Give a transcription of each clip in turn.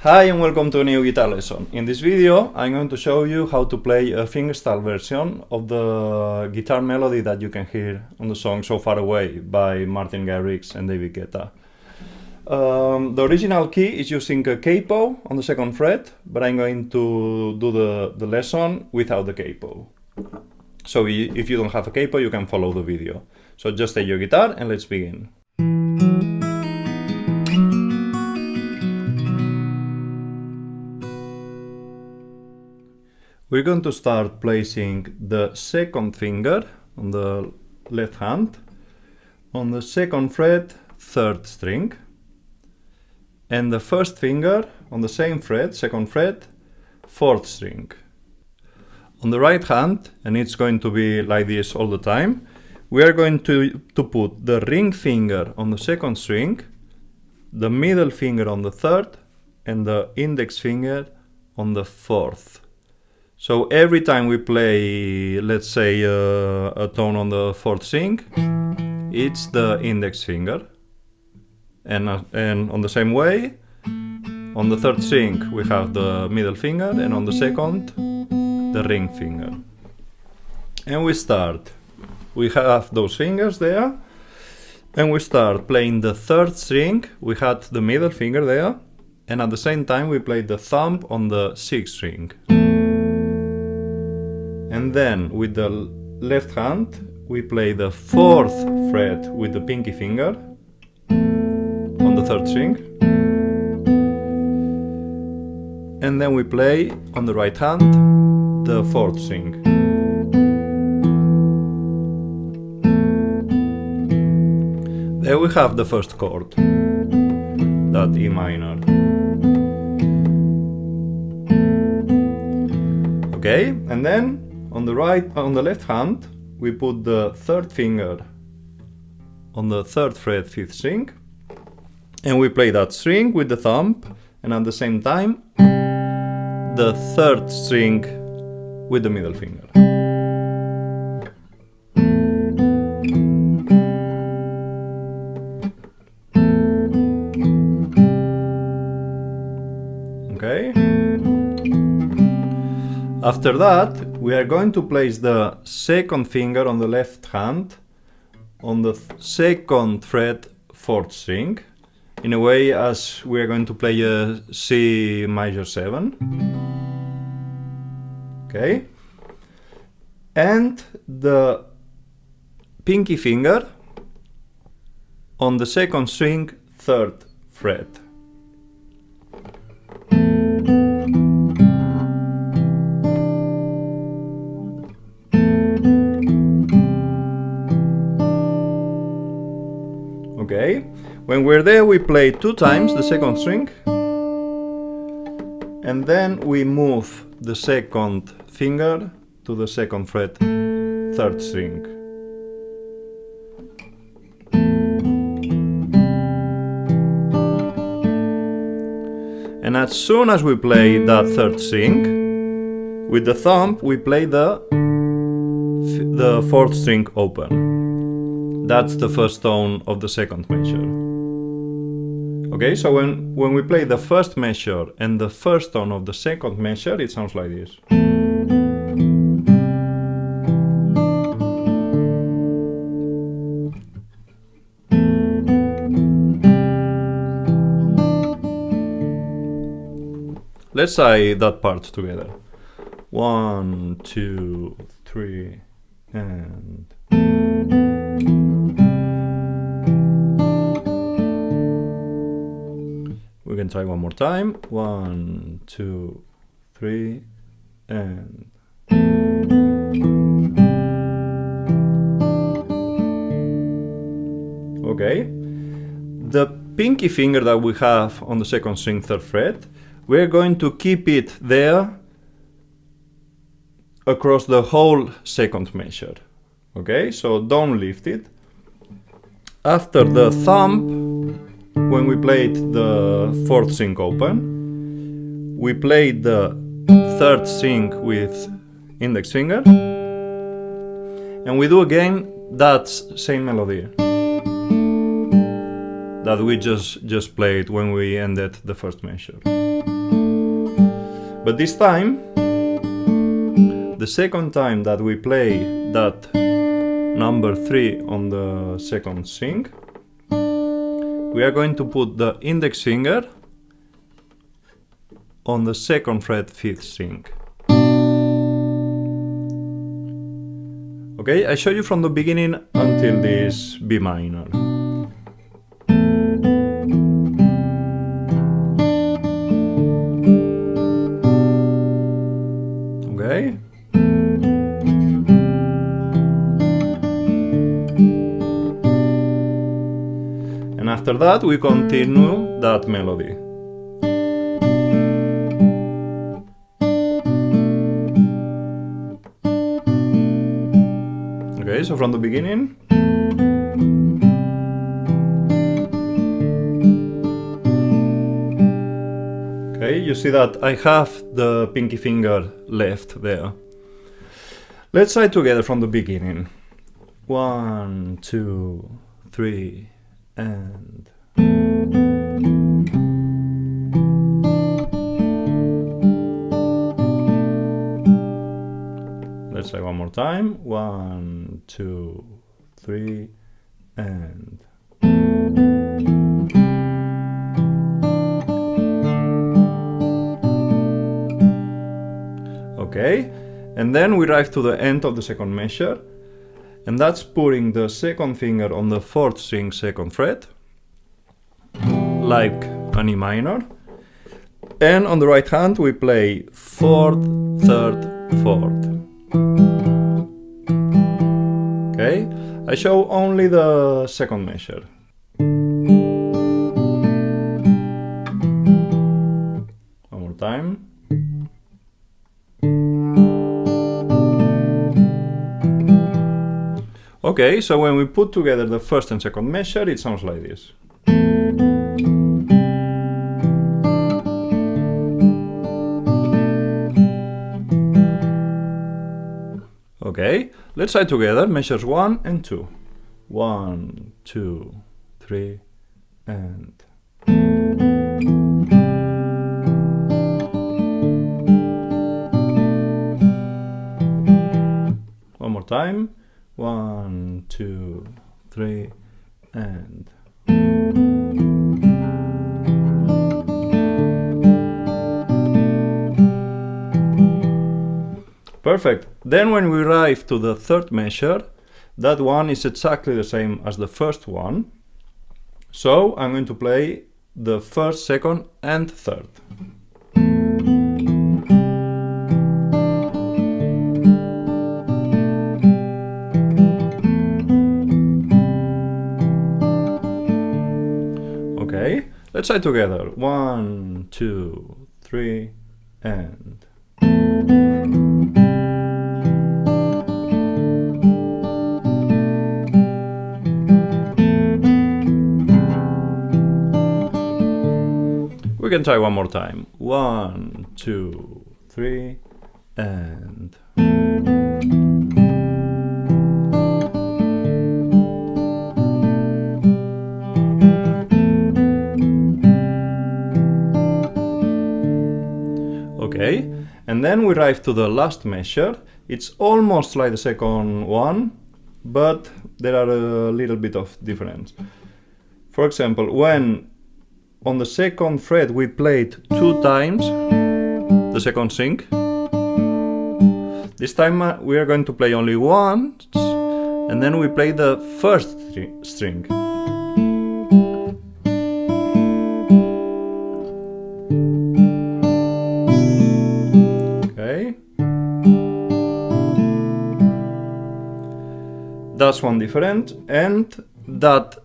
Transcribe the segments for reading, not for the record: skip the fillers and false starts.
Hi and welcome to a new guitar lesson. In this video I'm going to show you how to play a fingerstyle version of the guitar melody that you can hear on the song So Far Away by Martin Garrix and David Guetta. The original key is using a capo on the second fret, but I'm going to do the lesson without the capo. So if you don't have a capo, you can follow the video. So just take your guitar and let's begin. We're going to start placing the second finger on the left hand on the second fret, third string, and the first finger on the same fret, second fret, fourth string. On the right hand, and it's going to be like this all the time, we are going to put the ring finger on the second string, the middle finger on the third, and the index finger on the fourth. So every time we play, let's say, a tone on the fourth string, it's the index finger. And on the same way, on the third string we have the middle finger, and on the second, the ring finger. And we start. We have those fingers there, and we start playing the third string. We had the middle finger there, and at the same time we play the thumb on the sixth string. And then with the left hand we play the fourth fret with the pinky finger on the third string, and then we play on the right hand the fourth string. There we have the first chord, that E minor. Okay, and then on the left hand, we put the third finger on the third fret, fifth string, and we play that string with the thumb, and at the same time, the third string with the middle finger. Okay. After that, we are going to place the second finger on the left hand on the second fret, fourth string, in a way as we are going to play a C major 7. Okay? And the pinky finger on the second string, third fret. Okay, when we're there we play 2 times the second string, and then we move the second finger to the second fret, third string. And as soon as we play that third string, with the thumb we play the fourth string open. That's the first tone of the second measure. Okay, so when we play the first measure and the first tone of the second measure, it sounds like this. Let's try that part together. 1, 2, 3, and... We can try one more time. 1, 2, 3, and... Okay. The pinky finger that we have on the second string, third fret, we're going to keep it there across the whole second measure. Okay, so don't lift it. After the thumb, when we played the fourth string open, we played the third string with index finger, and we do again that same melody. that we just played when we ended the first measure. But this time, the second time that we play that number 3 on the second string, we are going to put the index finger on the second fret 5th string. Okay, I show you from the beginning until this B minor. Okay. And after that we continue that melody. Okay, so from the beginning. Okay, you see that I have the pinky finger left there. Let's try together from the beginning. 1, 2, 3, and... Let's try one more time. 1, 2, 3, and... Okay, and then we arrive to the end of the second measure, and that's putting the second finger on the 4th string 2nd fret, like an E minor, and on the right hand we play 4th, 3rd, 4th. Okay, I show only the second measure. One more time. Okay, so when we put together the first and second measure, it sounds like this. Okay, let's try together measures 1 and 2. 1, 2, 3, and... One more time. 1, 2, 3, and... Perfect. Then when we arrive to the third measure, that one is exactly the same as the first one. So I'm going to play the first, second, and third. Okay, let's try together. 1, 2, 3, and... We can try one more time. 1, 2, 3, and... Okay, and then we arrive to the last measure. It's almost like the second one, but there are a little bit of difference. For example, when on the second fret we played 2 times the second string, this time we are going to play only once, and then we play the first string. Okay, that's one different, and that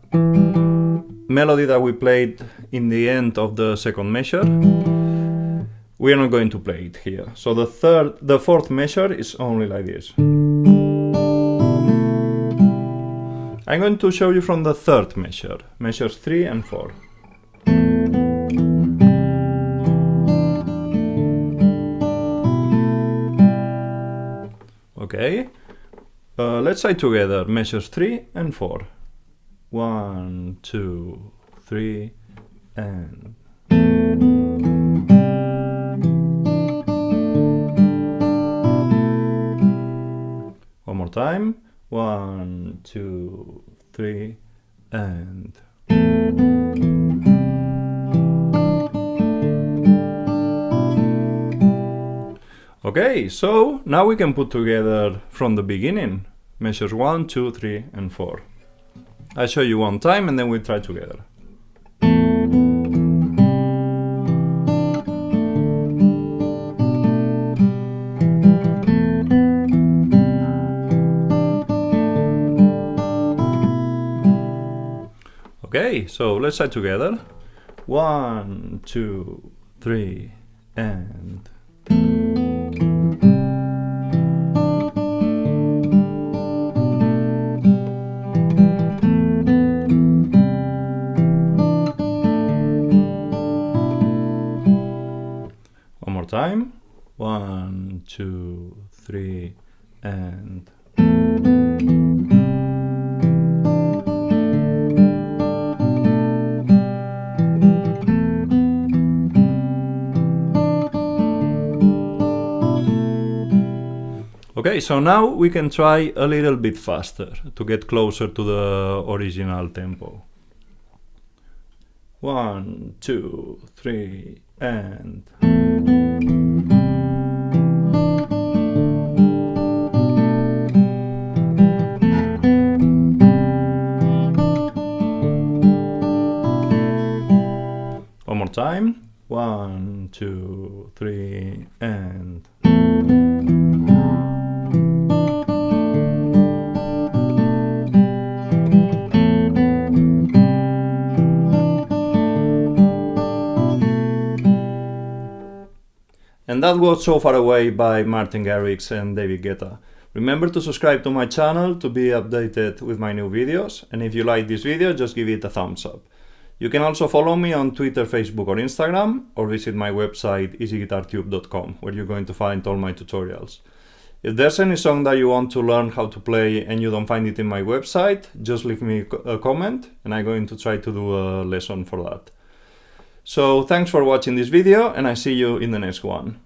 melody that we played in the end of the second measure, we are not going to play it here. So the fourth measure is only like this. I'm going to show you from the third measure, measures 3 and 4. Okay, let's try together measures 3 and 4. 1, 2, 3, and one more time. 1, 2, 3, and okay, so now we can put together from the beginning. Measures 1, 2, 3, and 4. I show you one time and then we try together. Okay, so let's try together. 1, 2, 3, and one more time. 1, 2, 3, and okay, so now we can try a little bit faster to get closer to the original tempo. 1, 2, 3, and one more time. 1, 2, 3, and and that was So Far Away by Martin Garrix and David Guetta. Remember to subscribe to my channel to be updated with my new videos, and if you like this video, just give it a thumbs up. You can also follow me on Twitter, Facebook or Instagram, or visit my website EasyGuitarTube.com, where you're going to find all my tutorials. If there's any song that you want to learn how to play and you don't find it in my website, just leave me a comment and I'm going to try to do a lesson for that. So thanks for watching this video and I see you in the next one.